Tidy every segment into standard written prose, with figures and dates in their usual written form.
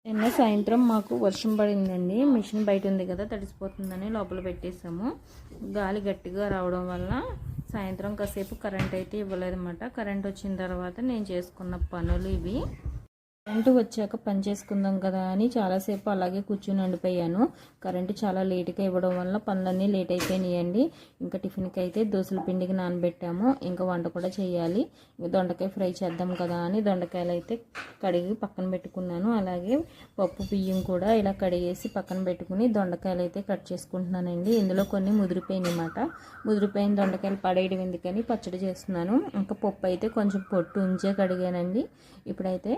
నిన్న సాయంత్రం మాకు వర్షం పడిందండి. మిషన్ బయట ఉంది కదా, తడిసిపోతుందని లోపల పెట్టేసాము. గాలి గట్టిగా రావడం వల్ల సాయంత్రం కాసేపు కరెంట్ అయితే ఇవ్వలేదన్నమాట. కరెంట్ వచ్చిన తర్వాత నేను చేసుకున్న పనులు ఇవి. కరెంటు వచ్చాక పని చేసుకుందాం కదా అని చాలాసేపు అలాగే కూర్చుని ఉండిపోయాను. కరెంటు చాలా లేట్గా ఇవ్వడం వల్ల పనులన్నీ లేట్ అయిపోయినాయండి. ఇంకా టిఫిన్కి అయితే దోసల పిండికి నానబెట్టాము. ఇంకా వంట కూడా చేయాలి. దొండకాయ ఫ్రై చేద్దాం కదా అని దొండకాయలు అయితే కడిగి పక్కన పెట్టుకున్నాను. అలాగే పప్పు బియ్యం కూడా ఇలా కడిగేసి పక్కన పెట్టుకుని దొండకాయలు అయితే కట్ చేసుకుంటున్నానండి. ఇందులో కొన్ని ముదిరిపోయినాయి అన్నమాట. ముదిరిపోయిన దొండకాయలు పడేయడం ఎందుకని పచ్చడి చేస్తున్నాను. ఇంకా పప్పు అయితే కొంచెం పొట్టు ఉంచే కడిగానండి. ఇప్పుడైతే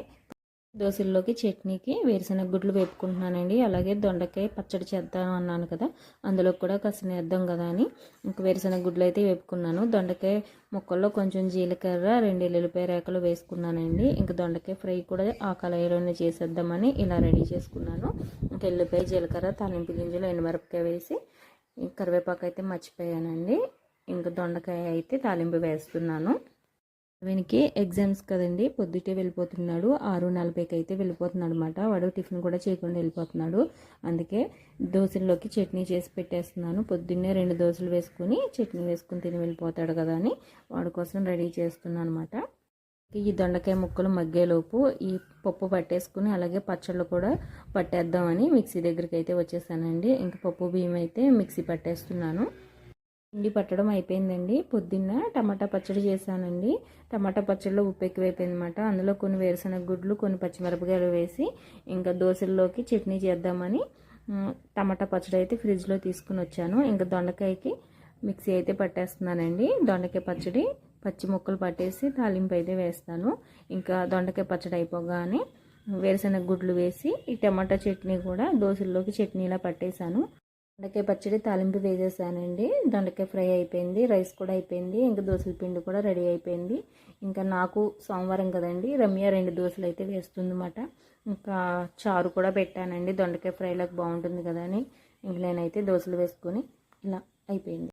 దోశల్లోకి చట్నీకి వేరుశనగ గుడ్లు వేపుకుంటున్నానండి. అలాగే దొండకాయ పచ్చడి చేద్దాం అన్నాను కదా, అందులో కూడా కాస్త వేద్దాం కదా అని ఇంక వేరుశనగ గుడ్లు అయితే వేపుకున్నాను. దొండకాయ ముక్కల్లో కొంచెం జీలకర్ర 2 ఎల్లుల్లిపాయ రేకలు వేసుకున్నానండి. ఇంకా దొండకాయ ఫ్రై కూడా ఆ కళాయిలోనే చేసేద్దామని ఇలా రెడీ చేసుకున్నాను. ఇంకా ఎల్లుల్లిపాయ, జీలకర్ర, తాలింపు గింజలు, ఎండుమిరపకాయ వేసి కరివేపాకు అయితే మర్చిపోయానండి. ఇంకా దొండకాయ అయితే తాలింపు వేస్తున్నాను. వీనికి ఎగ్జామ్స్ కదండి, పొద్దుటే వెళ్ళిపోతున్నాడు. 6:40కి అయితే వెళ్ళిపోతున్నాడు అనమాట. వాడు టిఫిన్ కూడా చేయకుండా వెళ్ళిపోతున్నాడు. అందుకే దోశల్లోకి చట్నీ చేసి పెట్టేస్తున్నాను. పొద్దున్నే 2 దోశలు వేసుకుని చట్నీ వేసుకుని తిని వెళ్ళిపోతాడు కదా అని వాడి కోసం రెడీ చేస్తున్నాను అనమాట. ఈ దొండకాయ ముక్కలు మగ్గేలోపు ఈ పప్పు పట్టేసుకుని అలాగే పచ్చళ్ళు కూడా పట్టేద్దామని మిక్సీ దగ్గరికి అయితే వచ్చేసానండి. ఇంకా పప్పు బియ్యం అయితే మిక్సీ పట్టేస్తున్నాను. పిండి పట్టడం అయిపోయిందండి. పొద్దున్న టమాటా పచ్చడి చేశానండి. టమాటా పచ్చడిలో ఉప్పు ఎక్కువైపోయింది అనమాట. అందులో కొన్ని వేరుశనగ గుడ్లు, కొన్ని పచ్చిమిరపకాయలు వేసి ఇంకా దోశల్లోకి చట్నీ చేద్దామని టమాటా పచ్చడి అయితే ఫ్రిడ్జ్లో తీసుకుని వచ్చాను. ఇంకా దొండకాయకి మిక్సీ అయితే పట్టేస్తున్నానండి. దొండకాయ పచ్చడి పచ్చి ముక్కలు పట్టేసి తాలింపు అయితే వేస్తాను. ఇంకా దొండకాయ పచ్చడి అయిపోగానే వేరుశనగ గుడ్లు వేసి ఈ టమాటా చట్నీ కూడా దోశల్లోకి చట్నీలా పట్టేశాను. దొండకాయ పచ్చడి తాలింపు వేసేసానండి. దొండకాయ ఫ్రై అయిపోయింది, రైస్ కూడా అయిపోయింది, ఇంకా దోశల పిండి కూడా రెడీ అయిపోయింది. ఇంకా నాకు సోమవారం కదండి, రమ్య 2 దోశలు అయితే వేస్తుందన్నమాట. ఇంకా చారు కూడా పెట్టానండి, దొండకాయ ఫ్రైలకు బాగుంటుంది కదా అని. ఇంక నేనైతే దోశలు వేసుకొని ఇలా అయిపోయింది.